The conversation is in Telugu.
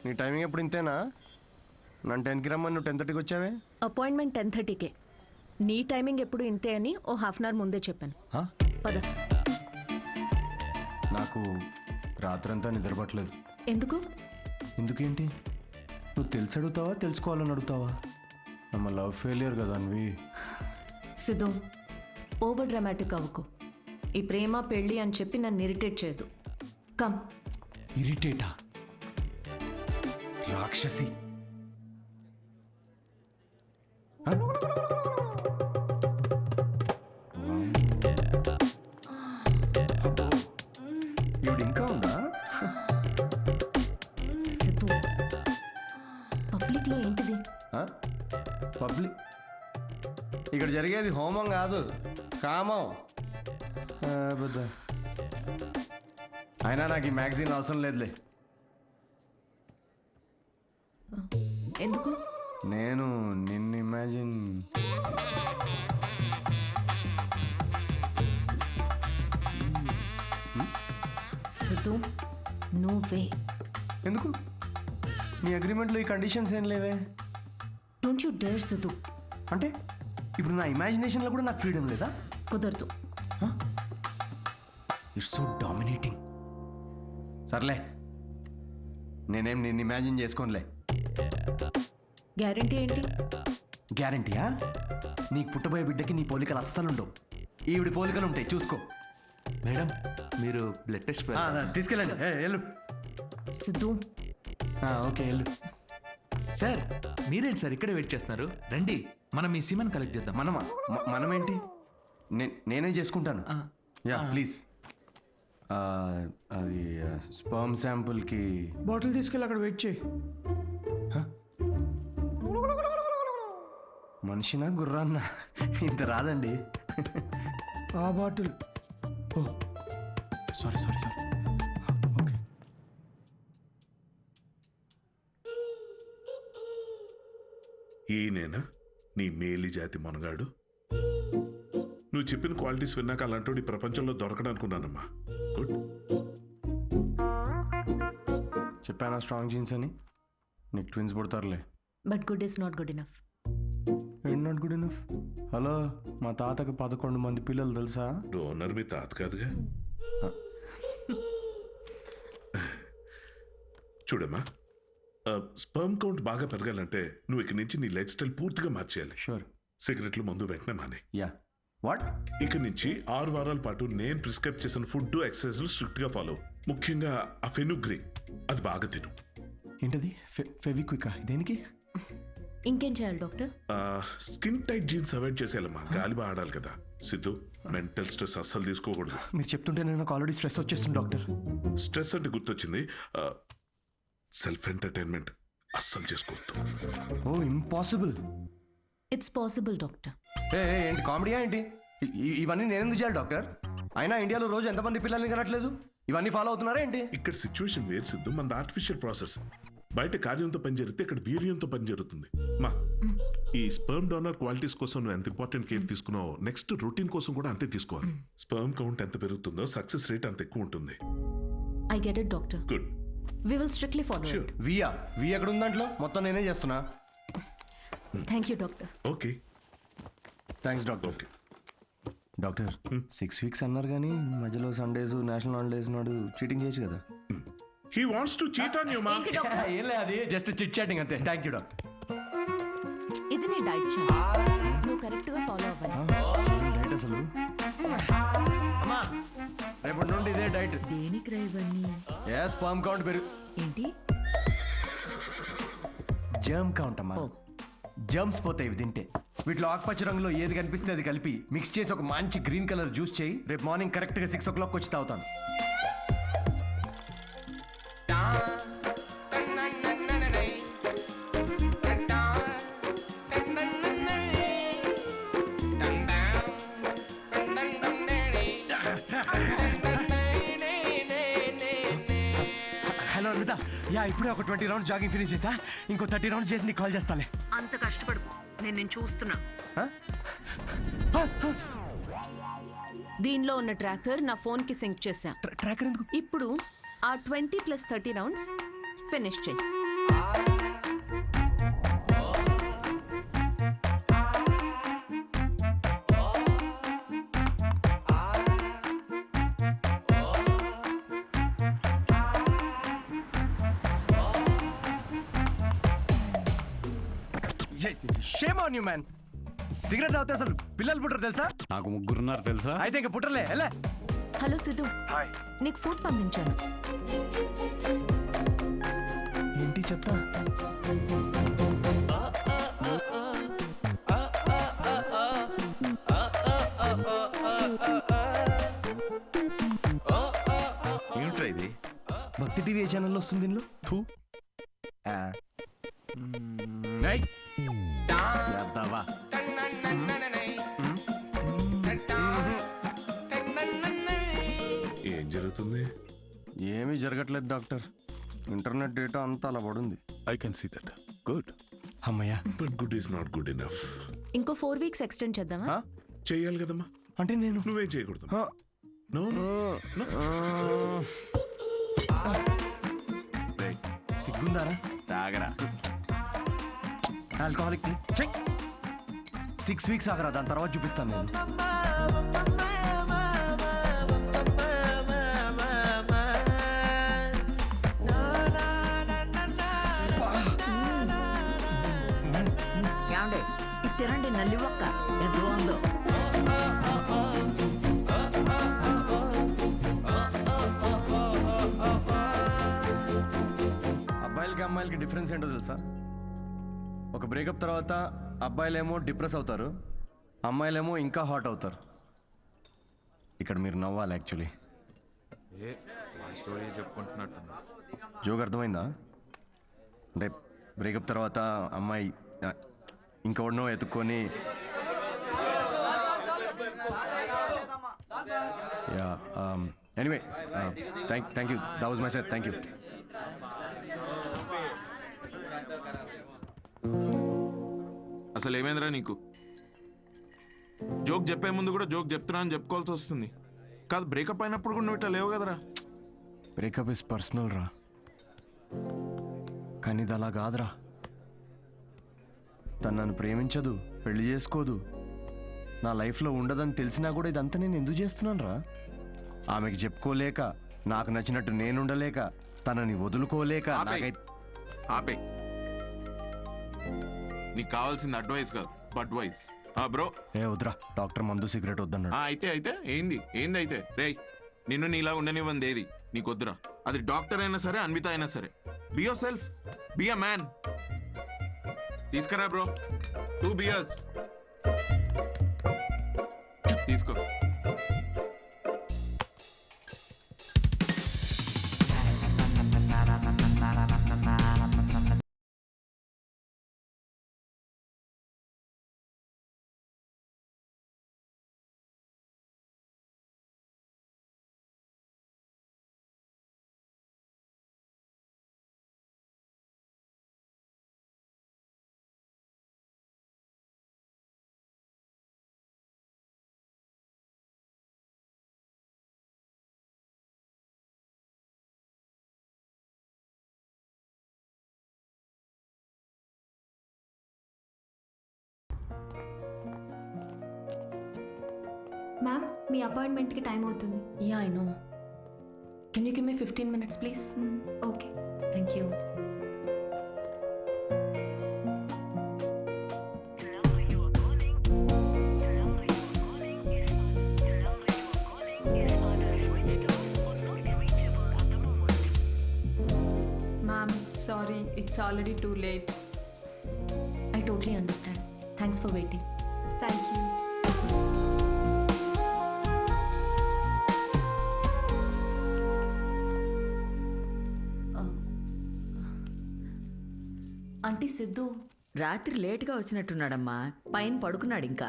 నీ టైమింగ్ ఎప్పుడు ఇంతేనా? నన్ను 10కి రమ్మని నువ్వు 10:30కి వచ్చావే. అపాయింట్మెంట్ 10:30కే. నీ టైమింగ్ ఎప్పుడు ఇంతే అని ఓ హాఫ్ అన్ అవర్ ముందే చెప్పాను. పద. నాకు రాత్రంతా నిద్రపట్టలేదు. ఎందుకు? ఎందుకేంటి? నువ్వు తెలిసి అడుగుతావా తెలుసుకోవాలని అడుగుతావా? నమ్మ లవ్ ఫెయిలియర్ కదా అన్వి. సిద్ధు, ఓవర్ డ్రామాటిక్ అవ్వకు. ఈ ప్రేమ పెళ్ళి అని చెప్పి నన్ను ఇరిటేట్ చేయదు. కమ్. ఇరిటేటా? రాక్షసి. ఇవిడ ఇంకా ఉందా? సిద్ధు, పబ్లిక్లో ఏంటిది? పబ్లిక్ ఇక్కడ జరిగేది హోమం కాదు, కామం. అయినా నాకు ఈ మ్యాగజైన్ అవసరం లేదులే. ఎందుకు? నేను నిన్ను ఇమాజిన్ సిద్ధు, నువ్వే. ఎందుకు? నీ అగ్రిమెంట్లో ఈ కండిషన్స్ ఏం లేవే. Don't you dare Siddhu. అంటే ఇప్పుడు నా ఇమాజినేషన్లో కూడా నాకు ఫ్రీడమ్ లేదా? కుదరదు. It's so dominating. సర్లే, నేనేం నిన్ను ఇమాజిన్ చేసుకోనులే. గ్యారంటీ ఏంటి? గ్యారంటీయా? నీకు పుట్టబోయే బిడ్డకి నీ పోలికలు అస్సలు ఉండవు. ఈవిడి పోలికలు ఉంటాయి, చూసుకో. మేడం, మీరు బ్లడ్ టెస్ట్ తీసుకెళ్ళండి. వెళ్ళు. సిద్ధు. ఓకే, వెళ్ళు. సార్, మీరేంటి సార్ ఇక్కడే వెయిట్ చేస్తున్నారు? రండి, మనం ఈ సీమన్ కలెక్ట్ చేద్దాం. మనమేంటి? నేనే చేసుకుంటాను. Yeah please. అది స్పర్మ్ శాంపుల్కి బాటిల్ తీసుకెళ్ళి అక్కడ వెయిట్ చేయి. మనిషినా గుర్రాన్నా? ఇంత రాదండి. ఆ బాటిల్. ఓ సారీ. ఓకే. ఈయనేనా నీ మేలి జాతి మనగాడు? నువ్వు చెప్పిన క్వాలిటీస్ విన్నాక అలాంటి ప్రపంచంలో దొరకడనుకున్నానమ్మా. గుడ్. చెప్పానా స్ట్రాంగ్ జీన్స్ అని? నీకు ట్విన్స్ పుడతారులే. But good is not good enough. ఏంటి నాట్ గుడ్ ఇనఫ్? హలో, మా తాతకి 11 మంది పిల్లలు తెలుసా? డోనర్ మీ తాత కాదుగా. చూడమ్మా, స్పర్మ్ కౌంట్ బాగా పెరగాలంటే నువ్వు ఇక్కడి నుంచి నీ లైఫ్ స్టైల్ పూర్తిగా మార్చేయాలి. షూర్. సిగరెట్లు, మందు వెంటనే మానే. యా. వాట్? ఇక నుంచి 6 వారాల పాటు నేను ప్రిస్క్రైబ్ చేసిన ఫుడ్, ఎక్సర్సైజ్ స్ట్రిక్ట్ గా ఫాలో. ముఖ్యంగా ఆ ఫెనుగ్రీ, అది బాగా తిను. ఏంటది? ఫెవిక్వికా? దేనికి? ఇంకేం చేయాలి doctor? Skin tight jeans avoid చేసేయాలమ్మా. గాలి బాగా ఆడాలి కదా. సిద్ధు, మెంటల్ స్ట్రెస్ అస్సలు తీసుకోకూడదు. మీరు చెప్తుంటే నాకు ఆల్రెడీ స్ట్రెస్ వచ్చేస్తుంది డాక్టర్. స్ట్రెస్ అంటే గుర్తొచ్చింది, సెల్ఫ్ ఎంటర్టైన్మెంట్ అస్సలు చేసుకోవద్దు. Oh impossible. It's possible doctor. ఏంటి కామెడీయా ఏంటి? ఇవన్నీ నేను ఎందుకు చేయాలి డాక్టర్? అయినా ఇండియాలో రోజు ఎంతమంది పిల్లల్ని కనట్లేదు? ఇవన్నీ ఫాలో అవుతున్నారా ఏంటి? ఇక్కడ సిచ్యువేషన్ వేరు సిద్ధు, మన ఆర్టిఫిషియల్ ప్రాసెస్. బయట కార్యంతో పని జరిగితే ఇక్కడ వీర్యంతో పని జరుగుతుంది. మా ఈ స్పర్మ్ డోనర్ క్వాలిటీస్ కోసం నువ్వు ఎంత ఇంపార్టెంట్ కేర్ తీసుకున్నావో నెక్స్ట్ రొటీన్ కోసం కూడా అంతే తీసుకోవాలి. స్పర్మ్ కౌంట్ ఎంత పెరుగుతుందో సక్సెస్ రేట్ అంత ఎక్కువ ఉంటుంది. I get it doctor. Good. We will strictly follow it. We ఎక్కడ ఉంది దాంట్లో? మొత్తం నేనే చేస్తున్నా. Thank you doctor. Okay, thanks doctor. Okay doctor, 6 weeks అన్నారు కానీ మధ్యలో సండేస్, నేషనల్ హాలిడేస్ నాడు చీటింగ్ చేయొచ్చు కదా? He wants to cheat on you మా. ఏం లేదు, అది జస్ట్ చిట్ చాటింగ్ అంతే. Thank you doctor. ఇది నీ డైట్ చార్ట్, నువ్వు కరెక్ట్ గా ఫాలో అవ్వాలి. డైట్ అసలు అమ్మా, రేపటి నుండి ఇదే డైట్. దేనికి రా ఇవన్నీ? స్పర్మ్ కౌంట్ పెరుగు. ఏంటి? జర్మ్ కౌంట్ అమ్మా. జర్మ్స్ పోతాయి ఇవి తింటే. వీటిలో ఆకుపచ్చ రంగులో ఏది కనిపిస్తే అది కలిపి మిక్స్ చేసి ఒక మంచి గ్రీన్ కలర్ జ్యూస్ చేయి. రేపు మార్నింగ్ కరెక్ట్గా 6 o'clock వచ్చి తాగుతాను. హలో అనిత, ఇప్పుడే ఒక 20 rounds జాగింగ్ ఫినిష్ చేసా. ఇంకో 30 rounds చేసి నీకు కాల్ చేస్తాలే. అంత కష్టపడు, నేను చూస్తున్నా. దీనిలో ఉన్న ట్రాకర్ నా ఫోన్ కి సింక్ చేశా. ట్రాకర్ ఎందుకు? ఇప్పుడు ఆ 20 + 30 rounds ఫినిష్ చేయి. Shame on you man. Cigarette తాగితే అసలు పిల్లలు పుట్టరు తెలుసా? నాకు ముగ్గురున్నారు తెలుసా? అయితే ఇంకా పుట్టలే ఎలా? హలో సిద్ధు, నీకు ఫుడ్ పంపించాను. ఏంటి చెత్త? ఏమిట్రా ఇది? భక్తి టీవీ ఏ ఛానల్లో వస్తుంది దీనిలో? థూ. ఏయ్! యాదవా. ఏం జరుగుతుంది? ఏమీ జరగట్లేదు డాక్టర్. ఇంటర్నెట్ డేటా అంతా అలా పడుంది. I can see that. Good. అమ్మయ్యా. But good is not good enough. ఇంకో 4 వీక్స్ ఎక్స్టెండ్ చేద్దామా? ఆ? చేయాలి కదమ్మా. అంటే నేను నువ్వేం చేయకూడదు. ఆ, నో సిగ్గుందారా? తాగరా. ఆల్కహాలిక్ 6 వీక్స్ ఆగరా, దాని తర్వాత చూపిస్తాను నేను. ఏమండి ఇది తినండి, నల్లి ఒక్క ఎంత బాగుందో. అబ్బాయిలకి అమ్మాయిలకి డిఫరెన్స్ ఏంటో తెలుసా? ఒక బ్రేకప్ తర్వాత అబ్బాయిలేమో డిప్రెస్ అవుతారు, అమ్మాయిలేమో ఇంకా హాట్ అవుతారు. ఇక్కడ మీరు నవ్వాలి యాక్చువల్లీ. స్టోరీ చెప్పుకుంటున్నట్టు. జోక్ అర్థమైందా? అంటే బ్రేకప్ తర్వాత అమ్మాయి ఇంకెవడనో ఎత్తుక్కొని yeah anyway thank you, that was my set. Thank you. అసలు ఏమైందిరా నీకు? జోక్ చెప్పే ముందు కూడా జోక్ చెప్తున్నా అని చెప్పుకోవాల్సి వస్తుంది. కాదు, బ్రేకప్ అయినప్పుడు కూడా నువ్వు ఇట్లా లేవు కదరా. బ్రేకప్ ఇస్ పర్సనల్ రా, కానీ ఇది అలా కాదురా. తను నన్ను ప్రేమించదు, పెళ్లి చేసుకోదు, నా లైఫ్లో ఉండదని తెలిసినా కూడా ఇదంతా నేను ఎందుకు చేస్తున్నాను రా? ఆమెకి చెప్పుకోలేక, నాకు నచ్చినట్టు నేను ఉండలేక, తనని వదులుకోలేక నాకైతే ఆపే. నీకు కావాల్సింది అడ్వైస్ కాదు, బడ్వైస్. బ్రో ఏ వద్దురా, డాక్టర్ మందు సిగరెట్ వద్దన్నాడు. అయితే ఏంది అయితే రేయ్, నిన్ను నీలా ఉండనివ్వంది ఏది నీకు వద్దురా. అది డాక్టర్ అయినా సరే, అన్విత అయినా సరే. Be your self, be a man. తీసుకురా బ్రో, 2 beers తీసుకో. మ్యామ్, మీ అపాయింట్మెంట్కి టైం అవుతుంది. Yeah I know. Can you give me 15 minutes please? Okay. Thank you. Ma'am, sorry, it's already too late. I totally understand. Thanks for waiting. Thank you. Aunty Siddhu రాత్రి లేటుగా వచ్చినట్టున్నాడమ్మా, పైన పడుకున్నాడు ఇంకా.